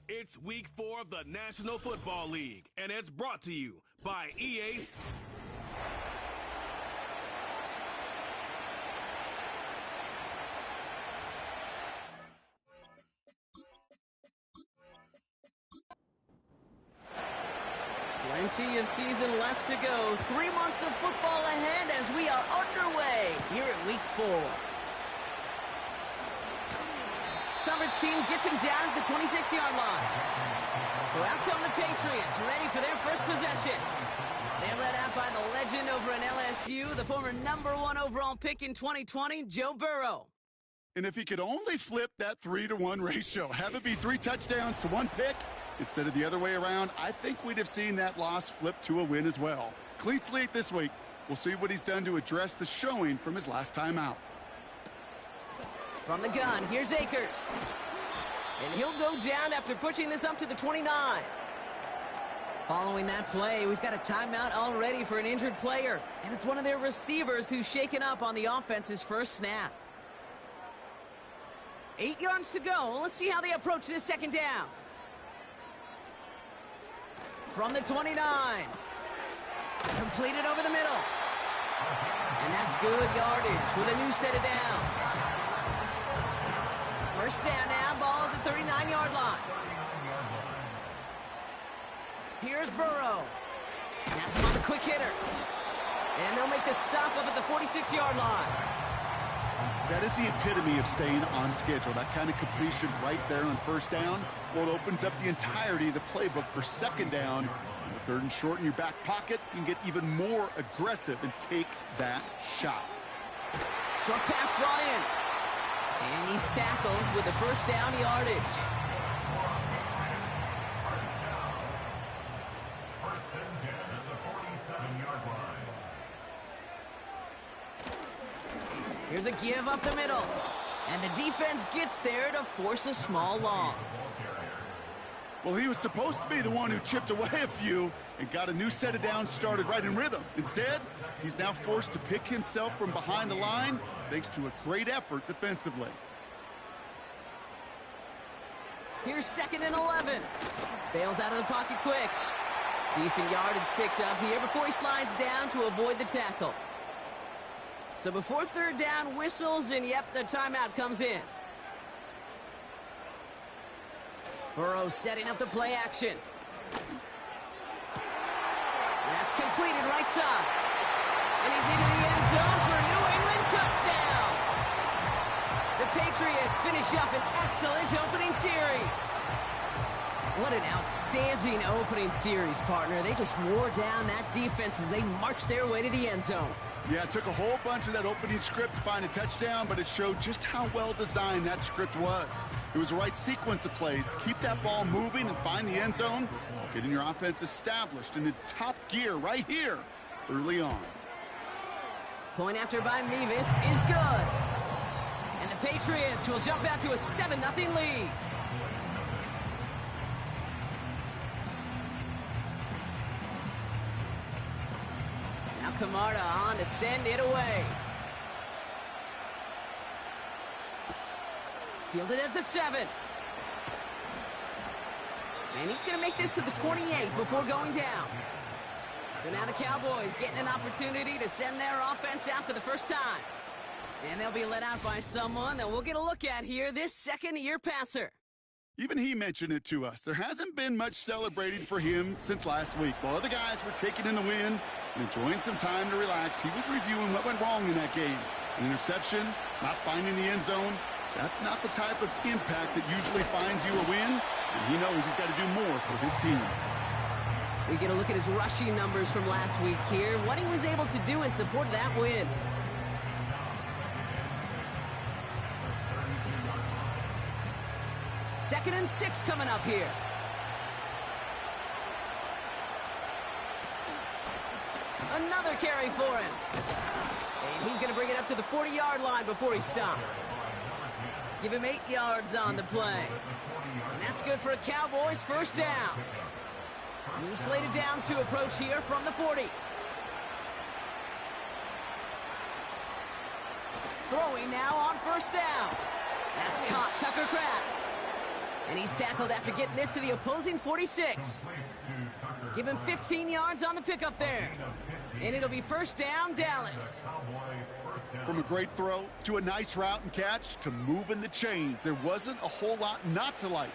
It's week 4 of the National Football League, and it's brought to you by EA. Plenty of season left to go. 3 months of football ahead as we are underway here at week 4. Coverage team gets him down at the 26-yard line. So out come the Patriots, ready for their first possession. They're led out by the legend over in LSU, the former #1 overall pick in 2020, Joe Burrow. And if he could only flip that 3-to-1 ratio, have it be 3 touchdowns to 1 pick, instead of the other way around, I think we'd have seen that loss flip to a win as well. Clean slate this week. We'll see what he's done to address the showing from his last time out. From the gun, here's Akers. And he'll go down after pushing this up to the 29. Following that play, we've got a timeout already for an injured player. And it's one of their receivers who's shaken up on the offense's first snap. 8 yards to go. Let's see how they approach this second down. From the 29. Completed over the middle. And that's good yardage with a new set of downs. First down now, ball at the 39-yard line. Here's Burrow. That's him on the quick hitter. And they'll make the stop up at the 46-yard line. That is the epitome of staying on schedule. That kind of completion right there on first down. Well, it opens up the entirety of the playbook for second down. On the 3rd and short in your back pocket, you can get even more aggressive and take that shot. Short pass brought in. And he's tackled with the first down yardage. First and 10 at the 47-yard line. Here's a give up the middle. And the defense gets there to force a small loss. Well, he was supposed to be the one who chipped away a few and got a new set of downs started right in rhythm. Instead, he's now forced to pick himself from behind the line thanks to a great effort defensively. Here's 2nd and 11. Bails out of the pocket quick. Decent yardage picked up here before he slides down to avoid the tackle. So before 3rd down whistles, and yep, the timeout comes in. Burrow setting up the play action. That's completed right side. And he's into the end zone for a New England touchdown. The Patriots finish up an excellent opening series. What an outstanding opening series, partner. They just wore down that defense as they marched their way to the end zone. Yeah, it took a whole bunch of that opening script to find a touchdown, but it showed just how well designed that script was. It was the right sequence of plays to keep that ball moving and find the end zone while getting your offense established in its top gear right here early on. Point after by Mevis is good. And the Patriots will jump out to a 7-0 lead. Camarda on to send it away. Fielded at the 7. And he's going to make this to the 28 before going down. So now the Cowboys getting an opportunity to send their offense out for the first time. And they'll be let out by someone that we'll get a look at here, this second-year passer. Even he mentioned it to us. There hasn't been much celebrating for him since last week. While other guys were taking in the win and enjoying some time to relax, he was reviewing what went wrong in that game. An interception, not finding the end zone. That's not the type of impact that usually finds you a win, and he knows he's got to do more for his team. We get a look at his rushing numbers from last week here, what he was able to do in support of that win. Second and 6 coming up here. Another carry for him. And he's going to bring it up to the 40-yard line before he stopped. Give him 8 yards on the play. And that's good for a Cowboys first down. New slate of downs to approach here from the 40. Throwing now on first down. That's caught Tucker Kraft. And he's tackled after getting this to the opposing 46. Give him 15 yards on the pickup there. And it'll be first down, Dallas. From a great throw to a nice route and catch to moving the chains, there wasn't a whole lot not to like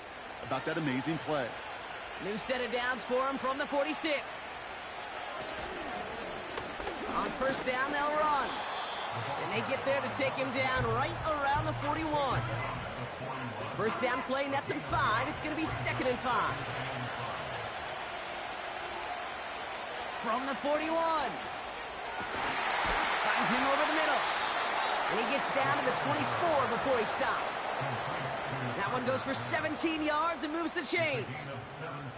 about that amazing play. New set of downs for him from the 46. On first down, they'll run. And they get there to take him down right around the 41. First down play nets him 5. It's going to be 2nd and 5. From the 41. Finds him over the middle. And he gets down to the 24 before he stopped. That one goes for 17 yards and moves the chains.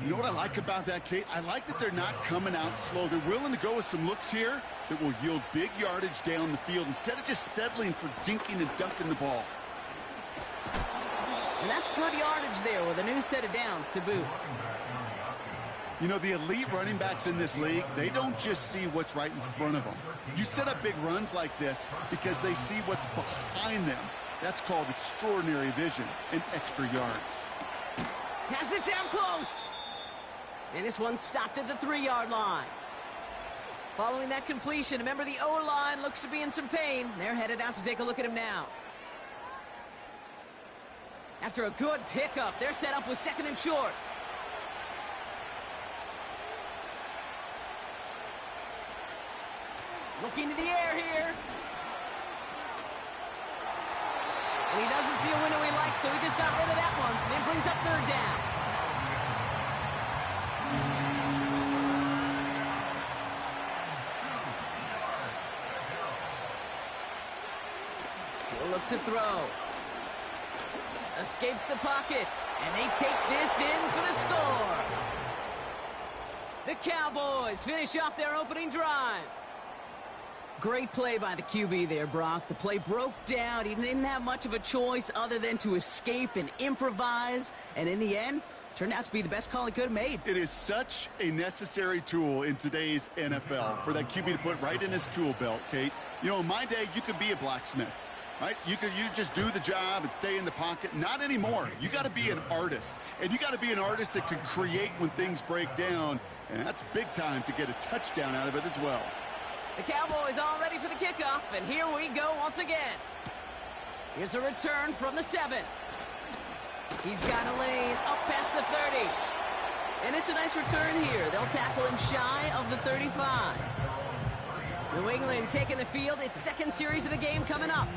You know what I like about that, Kate? I like that they're not coming out slow. They're willing to go with some looks here that will yield big yardage down the field instead of just settling for dinking and dunking the ball. And that's good yardage there with a new set of downs to boot. You know, the elite running backs in this league, they don't just see what's right in front of them. You set up big runs like this because they see what's behind them. That's called extraordinary vision and extra yards. Has it down close. And this one stopped at the 3-yard line. Following that completion, a member of the O-line looks to be in some pain. They're headed out to take a look at him now. After a good pickup, they're set up with 2nd and short. Looking to the air here. And he doesn't see a window he likes, so he just got rid of that one. Then brings up 3rd down. He'll look to throw. Escapes the pocket, and they take this in for the score. The Cowboys finish off their opening drive. Great play by the QB there, Brock. The play broke down. He didn't have much of a choice other than to escape and improvise. And in the end, turned out to be the best call he could have made. It is such a necessary tool in today's NFL for that QB to put right in his tool belt, Kate. You know, in my day, you could be a blacksmith, right? You just do the job and stay in the pocket. Not anymore. You got to be an artist. And you got to be an artist that can create when things break down. And that's big time to get a touchdown out of it as well. The Cowboys all ready for the kickoff, and here we go once again. Here's a return from the 7. He's got a lane up past the 30. And it's a nice return here. They'll tackle him shy of the 35. New England taking the field. Its 2nd series of the game coming up.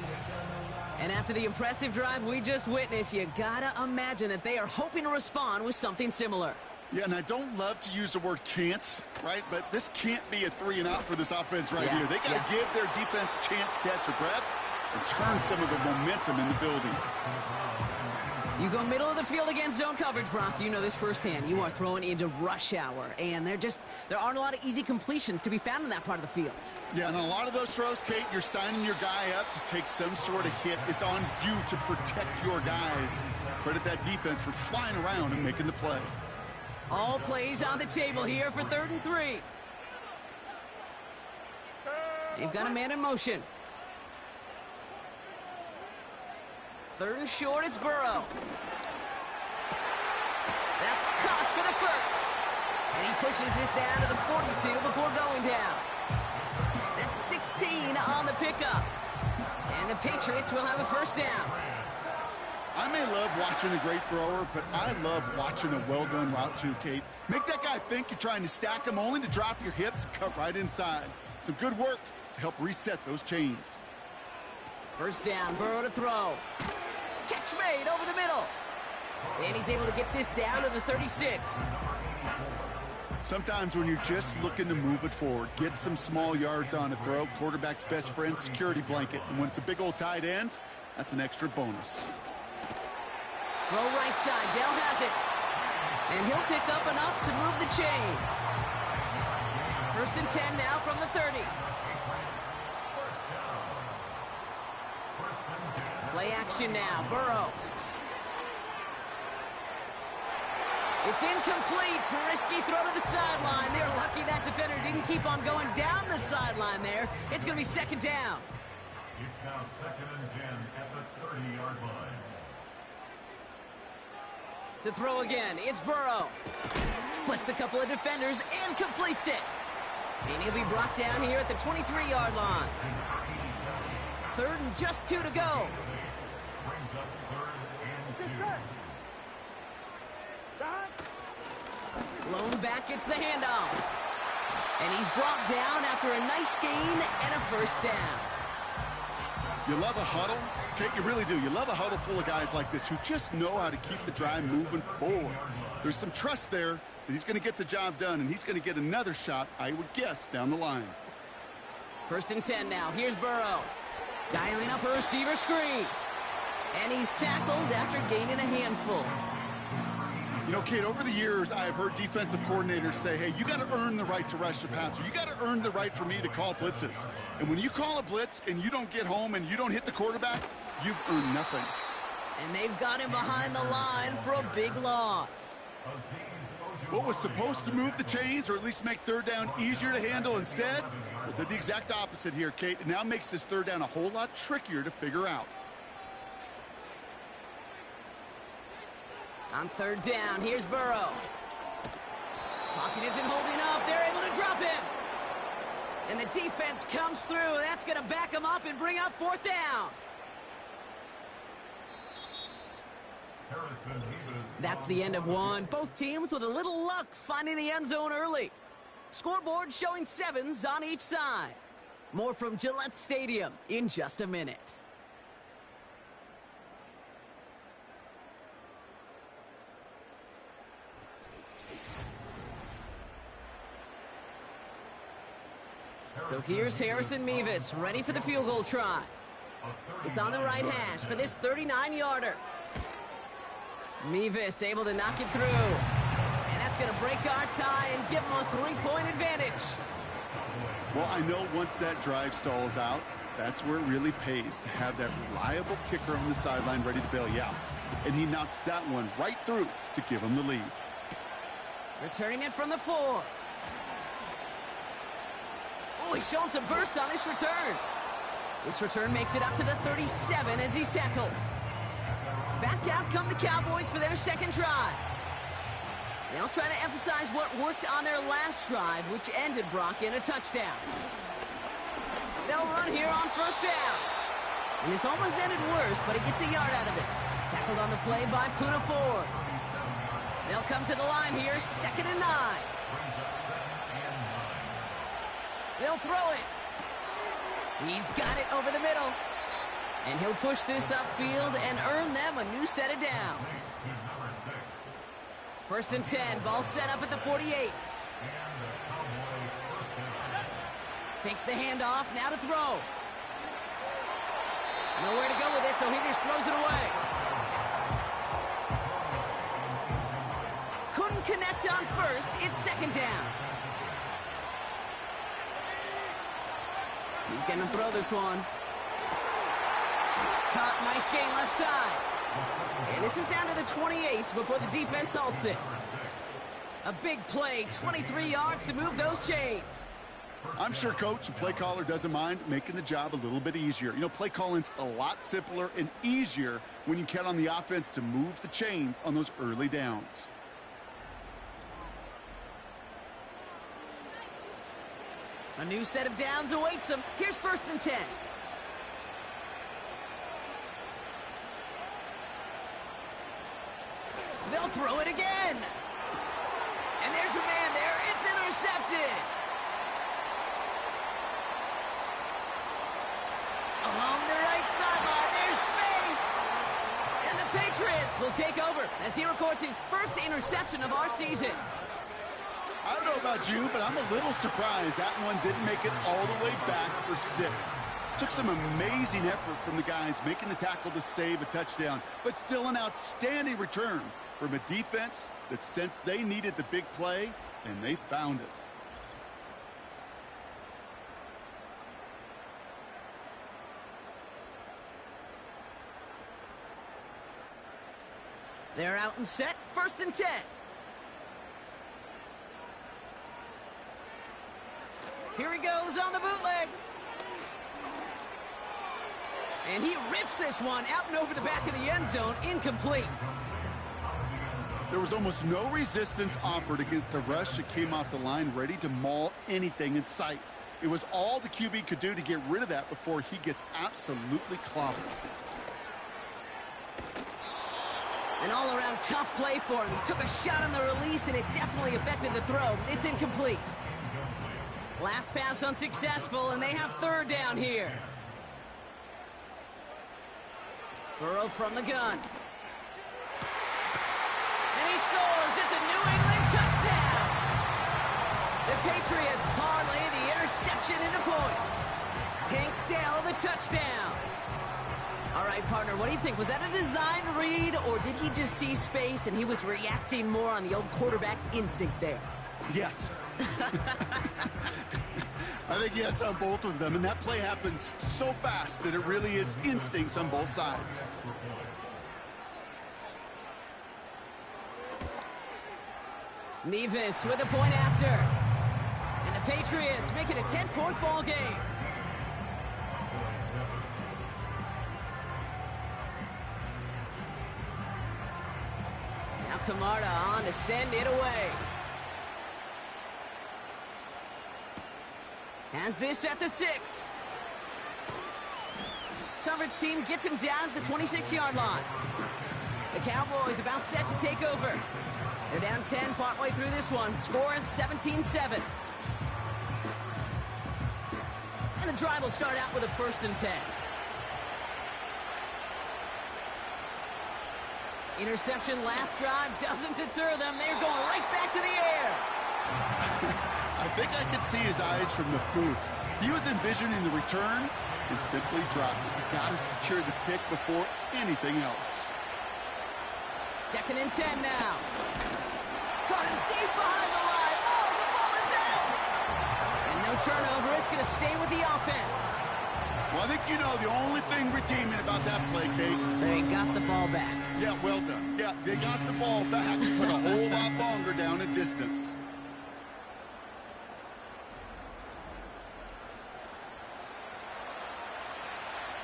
And after the impressive drive we just witnessed, you gotta imagine that they are hoping to respond with something similar. Yeah, and I don't love to use the word can't, right? But this can't be a 3-and-out for this offense right here. They got to give their defense a chance to catch their breath and turn some of the momentum in the building. You go middle of the field against zone coverage, Brock. You know this firsthand. You are throwing into rush hour, and there aren't a lot of easy completions to be found in that part of the field. Yeah, and a lot of those throws, Kate, you're signing your guy up to take some sort of hit. It's on you to protect your guys. Credit that defense for flying around and making the play. All plays on the table here for 3rd and 3. They've got a man in motion. 3rd and short, it's Burrow. That's caught for the 1st. And he pushes this down to the 42 before going down. That's 16 on the pickup. And the Patriots will have a 1st down. I may love watching a great thrower, but I love watching a well-done route too, Kate. Make that guy think you're trying to stack him only to drop your hips and cut right inside. Some good work to help reset those chains. 1st down, Burrow to throw. Catch made over the middle. And he's able to get this down to the 36. Sometimes when you're just looking to move it forward, get some small yards on a throw, quarterback's best friend, security blanket. And when it's a big old tight end, that's an extra bonus. Go right side, Dell has it. And he'll pick up enough to move the chains. 1st and 10 now from the 30. Play action now, Burrow. It's incomplete. Risky throw to the sideline. They're lucky that defender didn't keep on going down the sideline there. It's going to be 2nd down. It's now 2nd and 10 at the 30-yard line. To throw again, it's Burrow. Splits a couple of defenders and completes it. And he'll be brought down here at the 23-yard line. 3rd and just 2 to go. Lone back gets the handoff. And he's brought down after a nice gain and a first down. You love a huddle? Kate, you really do. You love a huddle full of guys like this who just know how to keep the drive moving forward. There's some trust there that he's going to get the job done, and he's going to get another shot, I would guess, down the line. 1st and 10 now. Here's Burrow. Dialing up a receiver screen. And he's tackled after gaining a handful. You know, Kate, over the years, I've heard defensive coordinators say, hey, you got to earn the right to rush the passer. You got to earn the right for me to call blitzes. And when you call a blitz and you don't get home and you don't hit the quarterback, you've earned nothing. And they've got him behind the line for a big loss. What was supposed to move the chains or at least make 3rd down easier to handle instead? Well, did the exact opposite here, Kate. It now makes this 3rd down a whole lot trickier to figure out. On 3rd down, here's Burrow. Pocket isn't holding up. They're able to drop him. And the defense comes through. That's going to back him up and bring up 4th down. That's the end of one. Both teams with a little luck finding the end zone early. Scoreboard showing 7s on each side. More from Gillette Stadium in just a minute. So here's Harrison Mevis, ready for the field goal try. It's on the right hash for this 39-yarder. Mevis able to knock it through. And that's going to break our tie and give him a 3-point advantage. Well, I know once that drive stalls out, that's where it really pays to have that reliable kicker on the sideline ready to bail you out. And he knocks that one right through to give him the lead. Returning it from the 4. Oh, he's showing some burst on this return. This return makes it up to the 37 as he's tackled. Back out come the Cowboys for their 2nd drive. They'll try to emphasize what worked on their last drive, which ended, Brock, in a touchdown. They'll run here on 1st down. And this almost ended worse, but he gets a yard out of it. Tackled on the play by Puna Ford. They'll come to the line here, 2nd and 9. They'll throw it. He's got it over the middle. And he'll push this upfield and earn them a new set of downs. 1st and 10, ball set up at the 48. Takes the handoff, now to throw. Nowhere to go with it, so he just throws it away. Couldn't connect on 1st, it's 2nd down. He's going to throw this one. Caught, nice gain left side. And this is down to the 28 before the defense halts it. A big play, 23 yards to move those chains. I'm sure coach and play caller doesn't mind making the job a little bit easier. You know, play calling's a lot simpler and easier when you count on the offense to move the chains on those early downs. A new set of downs awaits him. Here's 1st and 10. They'll throw it again. And there's a man there. It's intercepted. Along the right sideline, there's space. And the Patriots will take over as he records his 1st interception of our season. I don't know about you, but I'm a little surprised that one didn't make it all the way back for 6. Took some amazing effort from the guys making the tackle to save a touchdown, but still an outstanding return from a defense that sensed they needed the big play, and they found it. They're out and set, 1st and 10. Here he goes on the bootleg. And he rips this one out and over the back of the end zone, incomplete. There was almost no resistance offered against a rush that came off the line ready to maul anything in sight. It was all the QB could do to get rid of that before he gets absolutely clobbered. An all-around tough play for him. He took a shot on the release, and it definitely affected the throw. It's incomplete. Last pass unsuccessful, and they have third down here. Burrow from the gun. And he scores. It's a New England touchdown. The Patriots parlay the interception into points. Tank Dell the touchdown. All right, partner, what do you think? Was that a design read, or did he just see space and he was reacting more on the old quarterback instinct there? Yes. I think yes on both of them, and that play happens so fast that it really is instincts on both sides. Mevis with a point after. And the Patriots make it a 10-point ball game. Now Camarda on to send it away. Has this at the 6. Coverage team gets him down at the 26-yard line. The Cowboys about set to take over. They're down 10 partway through this one. Score is 17-7. And the drive will start out with a 1st and 10. Interception last drive doesn't deter them. They're going right back to the air. I think I could see his eyes from the booth. He was envisioning the return and simply dropped it. You got to secure the pick before anything else. 2nd and 10 now. Caught him deep behind the line. Oh, the ball is out. And no turnover. It's going to stay with the offense. Well, I think you know the only thing redeeming about that play, Kate. They got the ball back. Yeah, well done. Yeah, they got the ball back. Put a whole lot longer down a distance.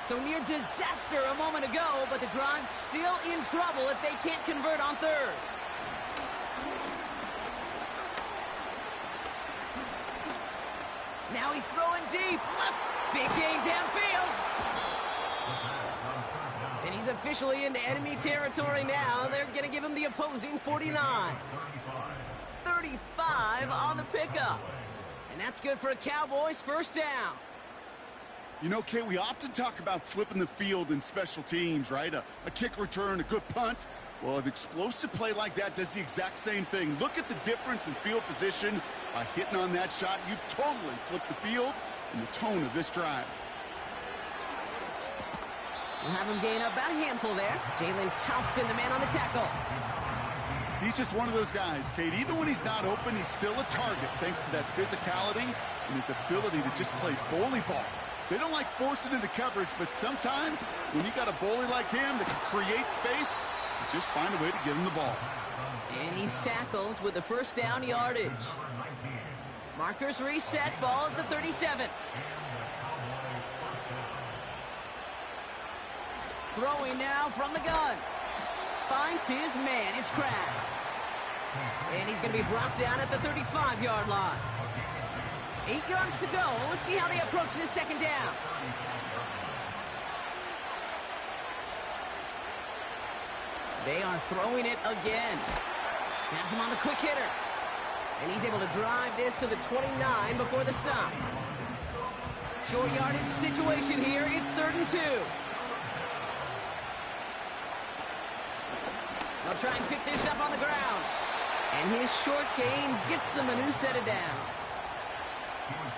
So near disaster a moment ago, but the drive's still in trouble if they can't convert on 3rd. Now he's throwing deep. Left. Big gain downfield. And he's officially into enemy territory now. They're going to give him the opposing 49. 35 on the pickup. And that's good for a Cowboys 1st down. You know, Kate, we often talk about flipping the field in special teams, right? A kick return, a good punt. Well, an explosive play like that does the exact same thing. Look at the difference in field position. By hitting on that shot, you've totally flipped the field and the tone of this drive. We'll have him gain about a handful there. Jalen Thompson, the man on the tackle. He's just one of those guys, Kate. Even when he's not open, he's still a target thanks to that physicality and his ability to just play bully ball. They don't like forcing into coverage, but sometimes when you got a bully like him that can create space, you just find a way to give him the ball. And he's tackled with the 1st down yardage. Markers reset, ball at the 37. Throwing now from the gun. Finds his man, it's Kraft. And he's going to be brought down at the 35-yard line. 8 yards to go. Let's see how they approach this 2nd down. They are throwing it again. Has him on the quick hitter. And he's able to drive this to the 29 before the stop. Short yardage situation here. It's 3rd and 2. They'll try and pick this up on the ground. And his short gain gets them a new set of downs.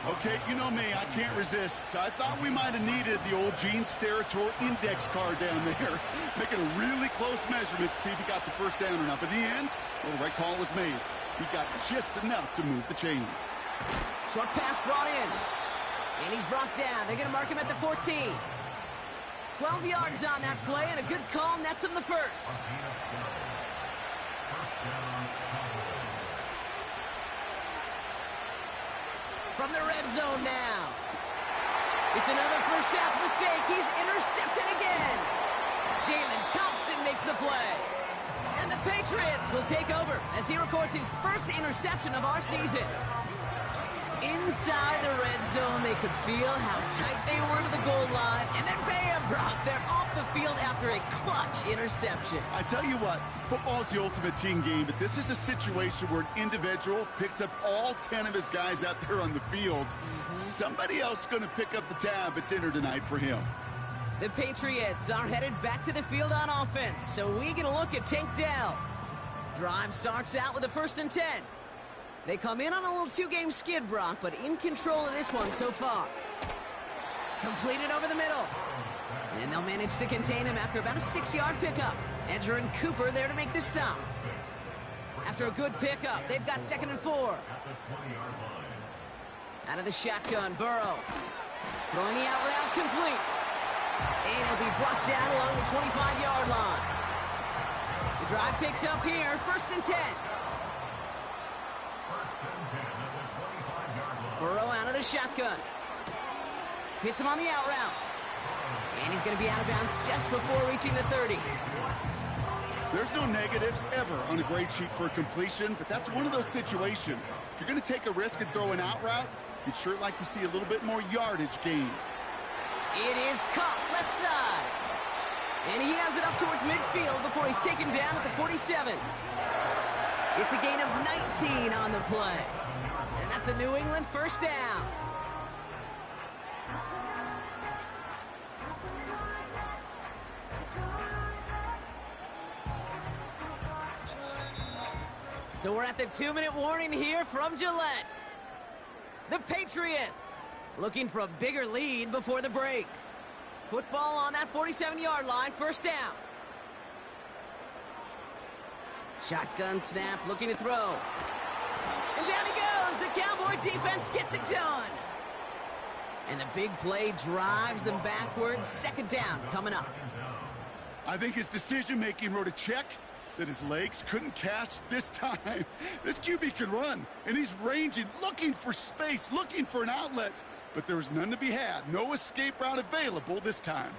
Okay, you know me, I can't resist. I thought we might have needed the old Gene Steratore index card down there, making a really close measurement to see if he got the 1st down or not. But in the end, well, the right call was made. He got just enough to move the chains. Short pass brought in. And he's brought down. They're going to mark him at the 14. 12 yards on that play, and a good call nets him the 1st. From the red zone now. It's another 1st half mistake. He's intercepted again. Jalen Thompson makes the play. And the Patriots will take over as he records his first interception of our season. Inside the red zone, they could feel how tight they were to the goal line. And then bam, Brock, they're off the field after a clutch interception. I tell you what, football's the ultimate team game, but this is a situation where an individual picks up all 10 of his guys out there on the field. Somebody else is going to pick up the tab at dinner tonight for him. The Patriots are headed back to the field on offense, so we get a look at Tank Dell. Drive starts out with a 1st and 10. They come in on a little 2-game skid, Brock, but in control of this one so far. Completed over the middle. And they'll manage to contain him after about a 6-yard pickup. Edger and Cooper there to make the stop. After a good pickup, they've got 2nd and 4. Out of the shotgun, Burrow. Throwing the out route complete. And it'll be brought down along the 25-yard line. The drive picks up here, 1st and 10. Burrow out of the shotgun. Hits him on the out route. And he's going to be out of bounds just before reaching the 30. There's no negatives ever on a grade sheet for a completion, but that's one of those situations. If you're going to take a risk and throw an out route, you'd sure like to see a little bit more yardage gained. It is caught left side. And he has it up towards midfield before he's taken down at the 47. It's a gain of 19 on the play. And that's a New England 1st down. So we're at the 2-minute warning here from Gillette. The Patriots looking for a bigger lead before the break. Football on that 47-yard line, 1st down. Shotgun snap, looking to throw. And down he goes. The Cowboy defense gets it done. And the big play drives them backwards. 2nd down coming up. I think his decision-making wrote a check that his legs couldn't catch this time. This QB can run, and he's ranging, looking for space, looking for an outlet. But there was none to be had. No escape route available this time.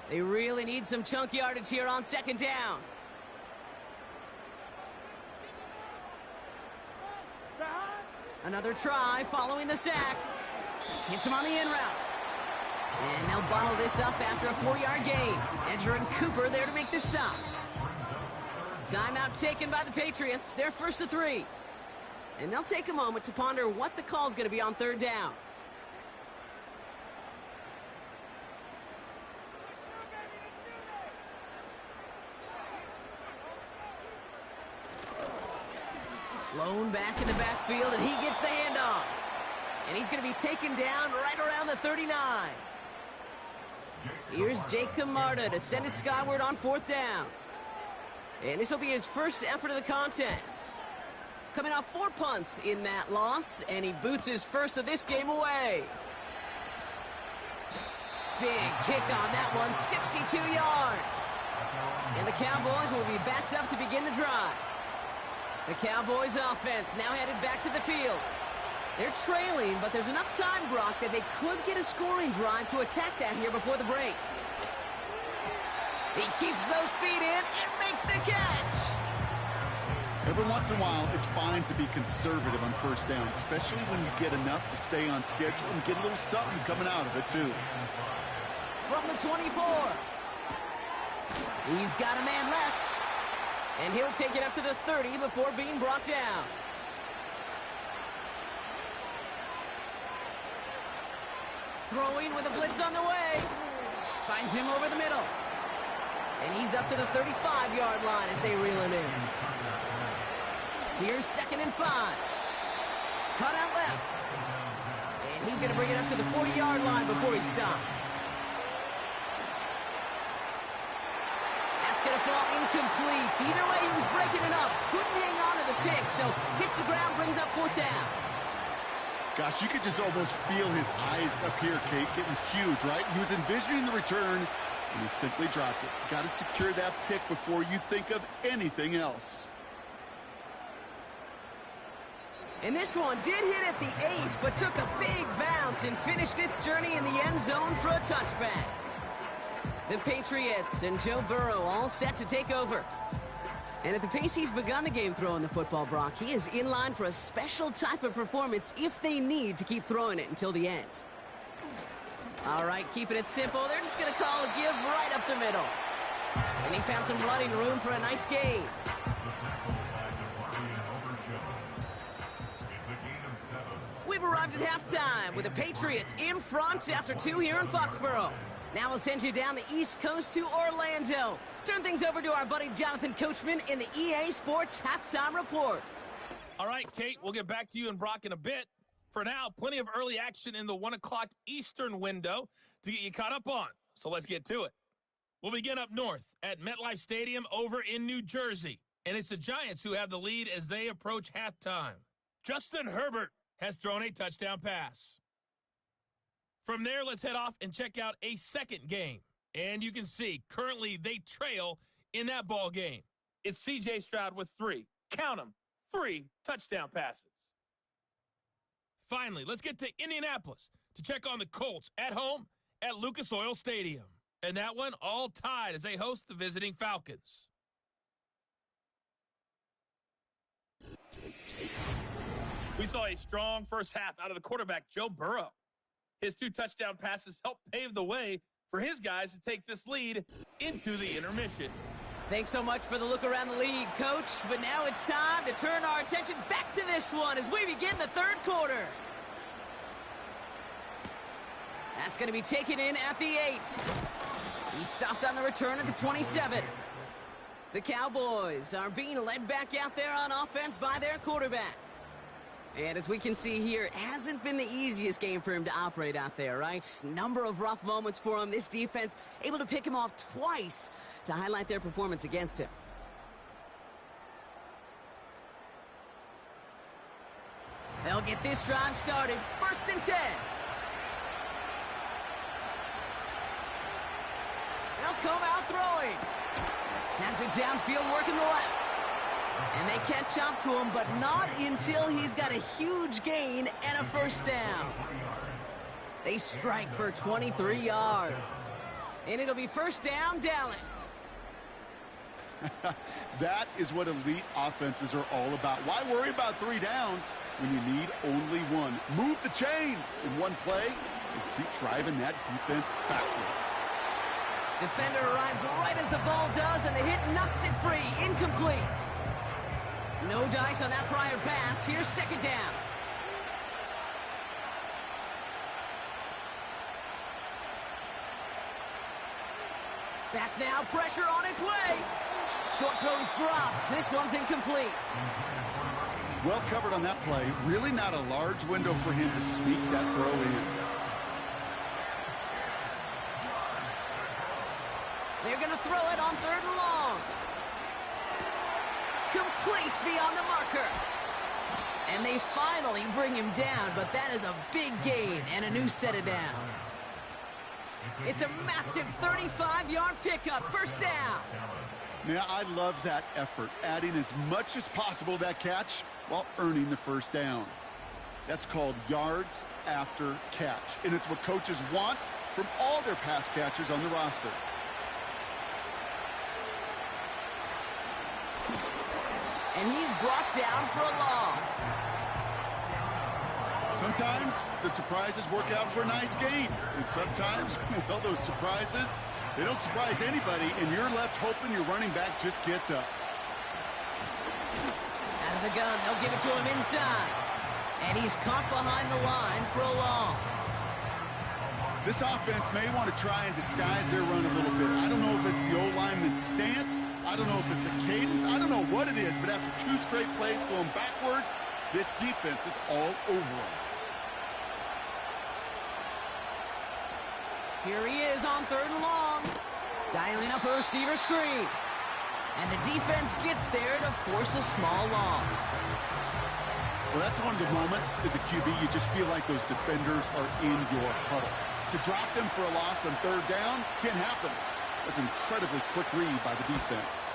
They really need some chunk yardage here on 2nd down. Another try following the sack. Hits him on the in route. And they'll bottle this up after a 4-yard gain. Edger and Cooper there to make the stop. Timeout taken by the Patriots. They're 1st to 3. And they'll take a moment to ponder what the call's going to be on 3rd down. Lone back in the backfield, and he gets the handoff. And he's going to be taken down right around the 39. Here's Jake Camarda to send it skyward on 4th down. And this will be his first effort of the contest. Coming off 4 punts in that loss, and he boots his first of this game away. Big kick on that one, 62 yards. And the Cowboys will be backed up to begin the drive. The Cowboys offense now headed back to the field. They're trailing, but there's enough time, Brock, that they could get a scoring drive to attack that here before the break. He keeps those feet in and makes the catch. Every once in a while, it's fine to be conservative on 1st down, especially when you get enough to stay on schedule and get a little something coming out of it, too. From the 24. He's got a man left. And he'll take it up to the 30 before being brought down. Throwing with a blitz on the way. Finds him over the middle. And he's up to the 35-yard line as they reel him in. Here's 2nd and 5. Cut out left. And he's going to bring it up to the 40-yard line before he's stopped. That's going to fall incomplete. Either way, he was breaking it up. Couldn't hang on to the pick, so hits the ground, brings up 4th down. Gosh, you could just almost feel his eyes up here, Kate, getting huge, right? He was envisioning the return, and he simply dropped it. Got to secure that pick before you think of anything else. And this one did hit at the 8, but took a big bounce and finished its journey in the end zone for a touchback. The Patriots and Joe Burrow all set to take over. And at the pace he's begun the game throwing the football, Brock, he is in line for a special type of performance if they need to keep throwing it until the end. All right, keeping it simple. They're just going to call a give right up the middle. And he found some running room for a nice gain. We've arrived at halftime with the Patriots in front after 2 here in Foxborough. Now we'll send you down the East Coast to Orlando. Turn things over to our buddy Jonathan Coachman in the EA Sports Halftime Report. All right, Kate, we'll get back to you and Brock in a bit. For now, plenty of early action in the 1 o'clock Eastern window to get you caught up on. So let's get to it. We'll begin up north at MetLife Stadium over in New Jersey. And it's the Giants who have the lead as they approach halftime. Justin Herbert has thrown a touchdown pass. From there, let's head off and check out a second game. And you can see, currently they trail in that ball game. It's C.J. Stroud with 3. Count them, 3 touchdown passes. Finally, let's get to Indianapolis to check on the Colts at home at Lucas Oil Stadium. And that one all tied as they host the visiting Falcons. We saw a strong first half out of the quarterback, Joe Burrow. His 2 touchdown passes helped pave the way for his guys to take this lead into the intermission. Thanks so much for the look around the league, Coach. But now it's time to turn our attention back to this one as we begin the third quarter. That's going to be taken in at the 8. He stopped on the return at the 27. The Cowboys are being led back out there on offense by their quarterback. And as we can see here, it hasn't been the easiest game for him to operate out there, right? Number of rough moments for him. This defense able to pick him off twice to highlight their performance against him. They'll get this drive started. 1st and 10. They'll come out throwing. Has it downfield working the left. And they catch up to him, but not until he's got a huge gain and a first down. They strike for 23 yards. And it'll be first down, Dallas. That is what elite offenses are all about. Why worry about 3 downs when you need only 1? Move the chains in one play and keep driving that defense backwards. Defender arrives right as the ball does, and the hit knocks it free. Incomplete. No dice on that prior pass. Here's 2nd down. Back now, pressure on its way. Short throw is dropped. This one's incomplete. Well covered on that play. Really not a large window for him to sneak that throw in. They're going to throw it on 3rd and long. Complete beyond the marker. And they finally bring him down, but that is a big gain and a new set of downs. It's a massive 35-yard pickup. First down. Now, I love that effort, adding as much as possible to that catch while earning the first down. That's called yards after catch, and it's what coaches want from all their pass catchers on the roster. And he's brought down for a loss. Sometimes the surprises work out for a nice game. And sometimes, well, those surprises, they don't surprise anybody, and you're left hoping your running back just gets up. Out of the gun, they'll give it to him inside. And he's caught behind the line for a loss. This offense may want to try and disguise their run a little bit. I don't know if it's the old lineman's stance. I don't know if it's a cadence. I don't know what it is, but after 2 straight plays going backwards, this defense is all over them. Here he is on 3rd and long. Dialing up a receiver screen. And the defense gets there to force a small loss. Well, that's one of the moments as a QB you just feel like those defenders are in your huddle. To drop them for a loss on 3rd down can't happen. That's an incredibly quick read by the defense.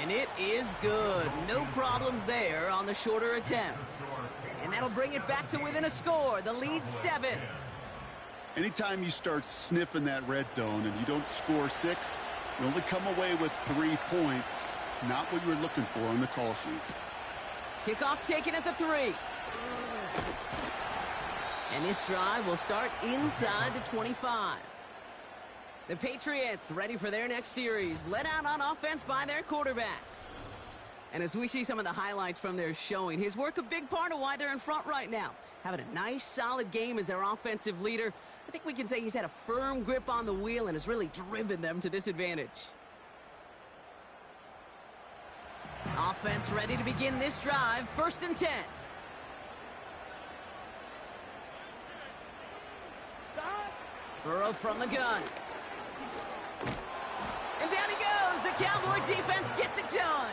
And it is good. No problems there on the shorter attempt. And that'll bring it back to within a score. The lead 7. Anytime you start sniffing that red zone and you don't score 6, you only come away with 3 points. Not what you were looking for on the call sheet. Kickoff taken at the 3. And this drive will start inside the 25. The Patriots ready for their next series, led out on offense by their quarterback. And as we see some of the highlights from their showing, his work a big part of why they're in front right now. Having a nice, solid game as their offensive leader. I think we can say he's had a firm grip on the wheel and has really driven them to this advantage. Offense ready to begin this drive. 1st and 10. Burrow from the gun. And down he goes. The Cowboy defense gets it done.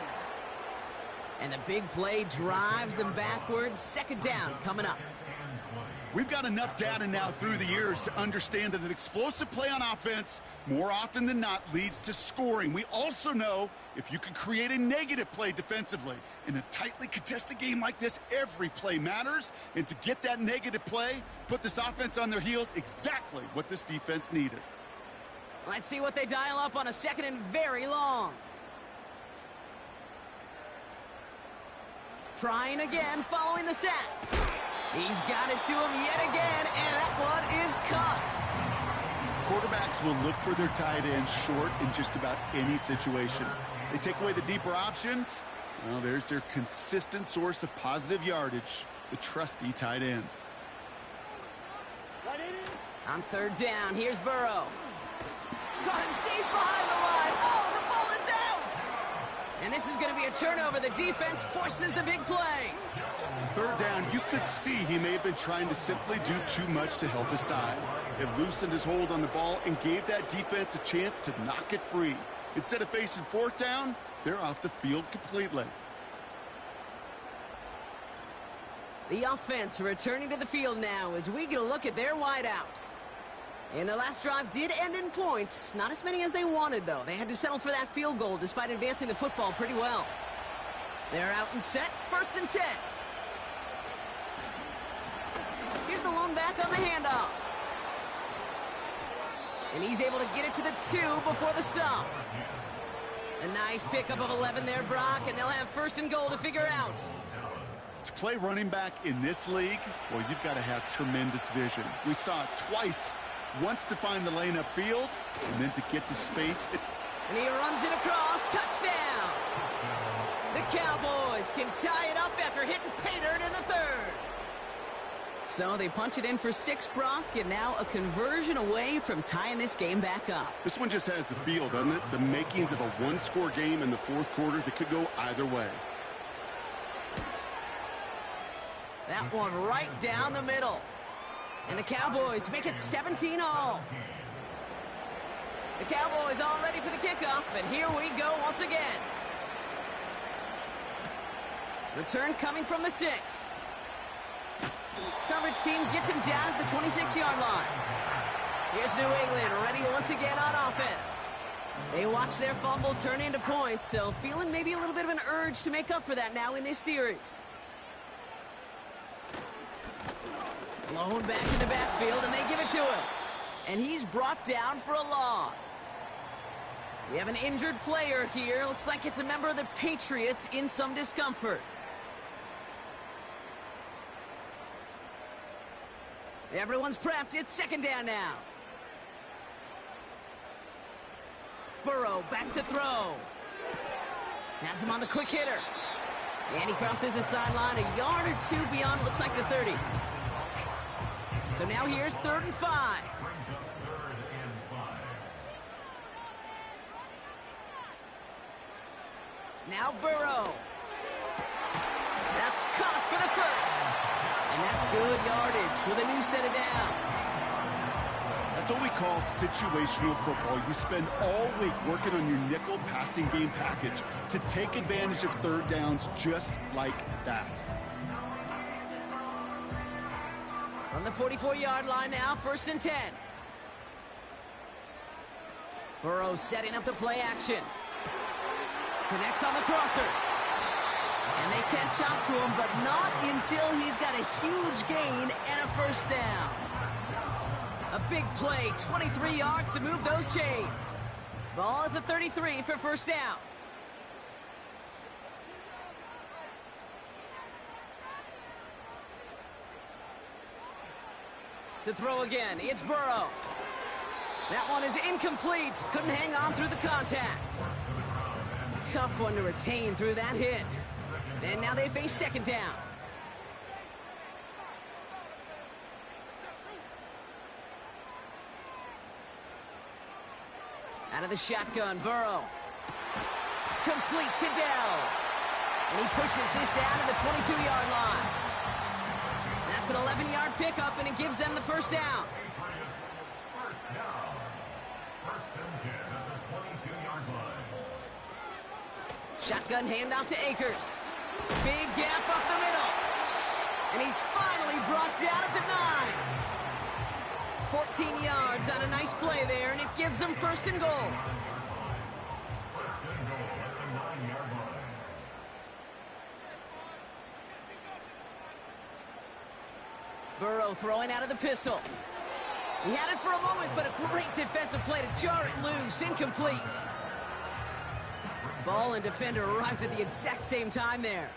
And the big play drives them backwards. 2nd down coming up. We've got enough data now through the years to understand that an explosive play on offense more often than not leads to scoring. We also know if you can create a negative play defensively. In a tightly contested game like this, every play matters. And to get that negative play, put this offense on their heels, exactly what this defense needed. Let's see what they dial up on a 2nd and very long. Trying again following the sack. He's got it to him yet again, and that one is caught. Quarterbacks will look for their tight end short in just about any situation. They take away the deeper options. Well, there's their consistent source of positive yardage, the trusty tight end. On 3rd down, here's Burrow. Caught him deep behind the line. Oh, the ball is out! And this is going to be a turnover. The defense forces the big play. 3rd down, you could see he may have been trying to simply do too much to help his side. It loosened his hold on the ball and gave that defense a chance to knock it free. Instead of facing 4th down, they're off the field completely. The offense returning to the field now as we get a look at their wideouts. And their last drive did end in points. Not as many as they wanted, though. They had to settle for that field goal despite advancing the football pretty well. They're out and set. 1st and 10. Here's the lone back on the handoff. And he's able to get it to the 2 before the stop. A nice pickup of 11 there, Brock, and they'll have 1st and goal to figure out. To play running back in this league, well, you've got to have tremendous vision. We saw it twice. Once to find the lane upfield, and then to get to space. And he runs it across. Touchdown! The Cowboys can tie it up after hitting pay dirt in the 3rd. So they punch it in for 6, Brock, and now a conversion away from tying this game back up. This one just has the feel, doesn't it? The makings of a one-score game in the 4th quarter that could go either way. That one right down the middle. And the Cowboys make it 17 all. The Cowboys all ready for the kickoff, and here we go once again. Return coming from the 6. Coverage team gets him down at the 26-yard line. Here's New England ready once again on offense. They watch their fumble turn into points, so feeling maybe a little bit of an urge to make up for that now in this series. Blown back in the backfield, and they give it to him. And he's brought down for a loss. We have an injured player here. Looks like it's a member of the Patriots in some discomfort. Everyone's prepped. It's 2nd down now. Burrow back to throw. Has him on the quick hitter. And he crosses the sideline a yard or 2 beyond, looks like the 30. So now here's 3rd and 5. Now Burrow. That's caught for the 1st. And that's good yardage with a new set of downs. That's what we call situational football. You spend all week working on your nickel passing game package to take advantage of 3rd downs just like that. From the 44-yard line now, 1st and 10. Burrow setting up the play action. Connects on the crosser. And they catch up to him, but not until he's got a huge gain and a 1st down. A A big play, 23 yards to move those chains. Ball at the 33 for first down. To throw again, it's Burrow. That one is incomplete. Couldn't hang on through the contact. Tough one to retain through that hit. And now they face second down. Out of the shotgun, Burrow. Complete to Dell. And he pushes this down to the 22-yard line. That's an 11-yard pickup, and it gives them the first down. Shotgun handoff to Akers. Big gap up the middle. And he's finally brought down at the 9. 14 yards on a nice play there, and it gives them first and goal. Burrow throwing out of the pistol. He had it for a moment, but a great defensive play to jar it loose. Incomplete. Ball and defender arrived at the exact same time there.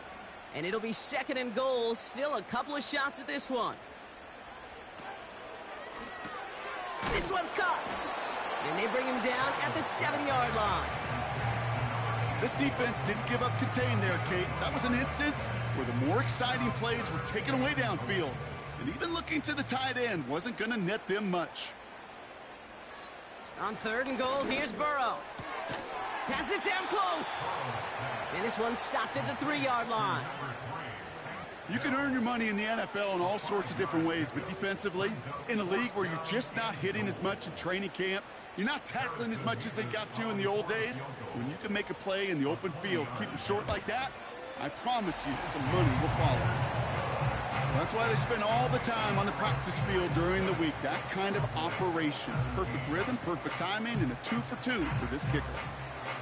And it'll be second and goal. Still a couple of shots at this one. This one's caught. And they bring him down at the 7-yard line. This defense didn't give up contain there, Kate. That was an instance where the more exciting plays were taken away downfield. And even looking to the tight end wasn't going to net them much. On third and goal, here's Burrow. Pass it down close. And this one's stopped at the 3-yard line. You can earn your money in the NFL in all sorts of different ways, but defensively, in a league where you're just not hitting as much in training camp, you're not tackling as much as they got to in the old days, when you can make a play in the open field, keep them short like that, I promise you some money will follow. That's why they spend all the time on the practice field during the week. That kind of operation. Perfect rhythm, perfect timing, and a 2 for 2 for this kicker.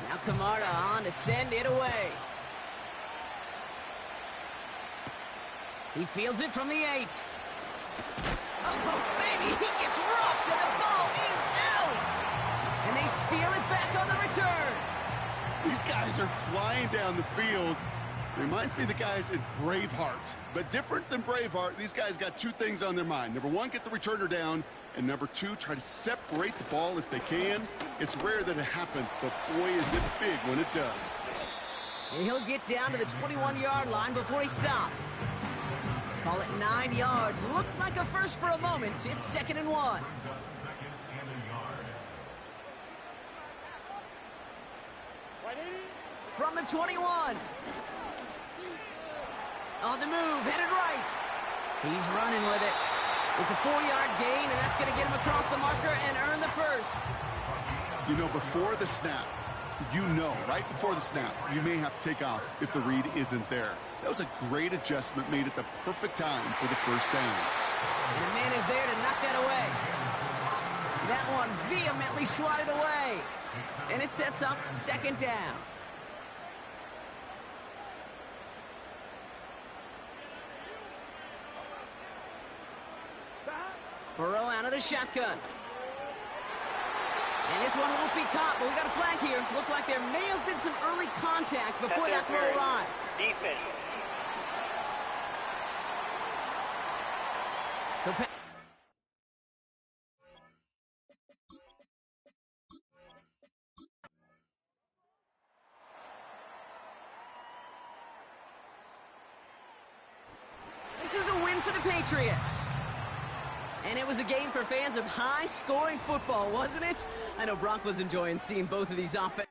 Now Camarda on to send it away. He fields it from the 8. Oh, baby, he gets rocked, and the ball is out. And they steal it back on the return. These guys are flying down the field. Reminds me of the guys in Braveheart. But different than Braveheart, these guys got two things on their mind. Number one, get the returner down. And number two, try to separate the ball if they can. It's rare that it happens, but boy, is it big when it does. And he'll get down to the 21-yard line before he stopped. Call it 9 yards. Looked like a first for a moment. It's 2nd and 1. From the 21. On the move, headed right. He's running with it. It's a 4-yard gain, and that's going to get him across the marker and earn the first. You know, before the snap, right before the snap, you may have to take off if the read isn't there. That was a great adjustment made at the perfect time for the first down. And a man is there to knock that away. That one vehemently swatted away. And it sets up 2nd down. Burrow out of the shotgun. And this one won't be caught, but we got a flag here. Looked like there may have been some early contact before that throw arrived. Defense. So this is a win for the Patriots. And it was a game for fans of high-scoring football, wasn't it? I know Brock was enjoying seeing both of these offenses.